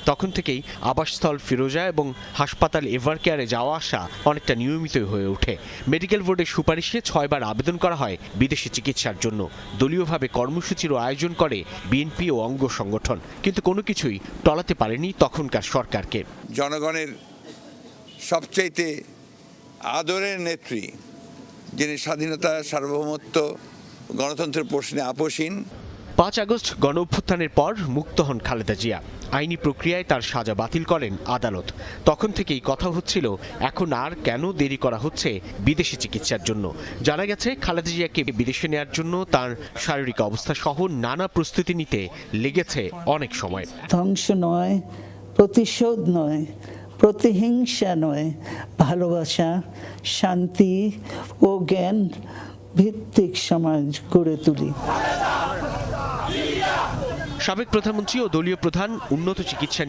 তখন থেকেই আবাসস্থল ফিরোজা এবং হাসপাতাল এভারকেয়ারে যাওয়া আসা অনেকটা নিয়মিত হয়ে ওঠে। মেডিকেল বোর্ডের সুপারিশে 6 বার আবেদন করা হয় বিদেশি চিকিৎসার জন্য। দলীয়ভাবে কর্মসূচিরও আয়োজন করে বিএনপি ও অঙ্গ সংগঠন, কিন্তু কোনো কিছুই টলাতে পারেনি তখনকার সরকারকে। জনগণের সবচাইতে আদরের নেত্রী, যিনি স্বাধীনতা, সার্বভৌমত্ব, গণতন্ত্রের প্রশ্নে আপোষহীন। 5 আগস্ট গণ অভ্যুত্থানের পর মুক্ত হন খালেদা জিয়া। আইনি প্রক্রিয়ায় তার সাজা বাতিল করেন আদালত। তখন থেকেই কথা হচ্ছিল, এখন আর কেন দেরি করা হচ্ছে বিদেশি চিকিৎসার জন্য। জানা গেছে, খালেদা জিয়াকে বিদেশে নেয়ার জন্য তার শারীরিক অবস্থা সহ নানা প্রস্তুতি নিতে লেগেছে অনেক সময়। ধ্বংস নয়, প্রতিশোধ নয়, প্রতিহিংসা নয়, ভালোবাসা, শান্তি ও জ্ঞান ভিত্তিক সমাজ গড়ে তুলি। সাবেক প্রধানমন্ত্রী ও দলীয় প্রধান উন্নত চিকিৎসা